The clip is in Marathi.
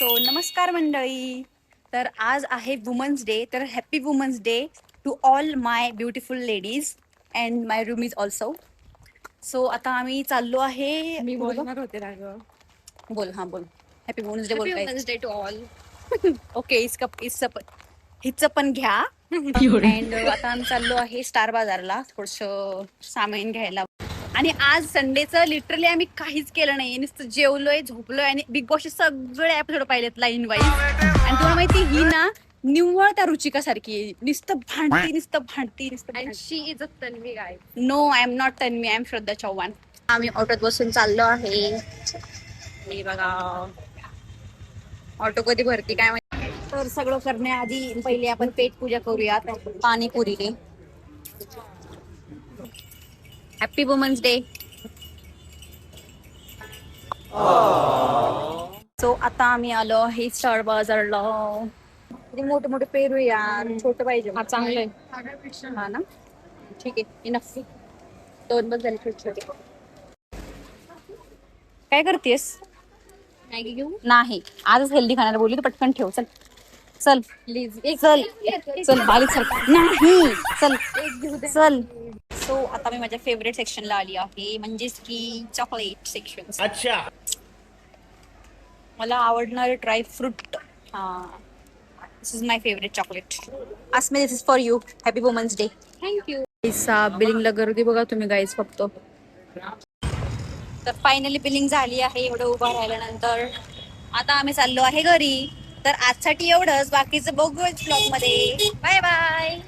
नमस्कार मंडळी. तर आज आहे वुमन्स डे. तर happy women's day to all my beautiful ladies and my room is also. So आता आम्ही चाललो आहे. मी बोलणार होते ना ग. बोल. हा बोल. हॅपी वुमन्स डे बोल. Women's day to all. Okay, हिचं पण घ्या. अँड आता आम्ही चाललो आहे स्टार बाजारला थोडस सामान घ्यायला. आणि आज संडेचं लिटरली आम्ही काहीच केलं नाही. नुसतं जेवलोय, झोपलोय आणि बिग बॉसचे सगळे एपिसोड पाहिलेत लाईन वाईज. आणि तुला माहिती ही ना निव्वळ त्या रुचिका सारखी नुसतं भांडती. And she is a Tanvi guy. No, I am not Tanvi, I am Shraddha Chavan. आम्ही ऑटोत बसून चाललो आहे. हे बघा ऑटो कधी भरती काय माहिती. तर सगळं करण्याआधी पहिले आपण पेट पूजा करूयात पाणीपुरीने. Happy women's day. सो आता आम्ही आलो आहे स्टार बाजारला. मोठे मोठे पेरू यार, छोट पाहिजे. हा चांगलं आहे. हा ना, ठीक आहे. इनफ. 2 बस झाले छोटे छोटे. काय करतेस? मॅगी घेऊ. नाही, आजच हेल्दी खाणार बोलली. तर पटकन ठेव. चल चल प्लीज चल चल बारीक सर. नाही चल एक घेऊ दे. चल. सो आता मी माझ्या फेवरेट सेक्शनला आली आहे, म्हणजेच की चॉकलेट सेक्शन. अच्छा, मला आवडणारे ड्राय फ्रूट. हा, this is my favourite chocolate. अस्मे, this is for you. Happy women's day. Thank you. बिलिंगला गर्दी बघा तुम्ही गाईज फक्त. तर फायनली बिलिंग झाली आहे एवढं उभं राहिल्यानंतर. आता आम्ही चाललो आहे घरी. तर आजसाठी एवढंच. बाकीचं बघूच ब्लॉग मध्ये. Bye bye.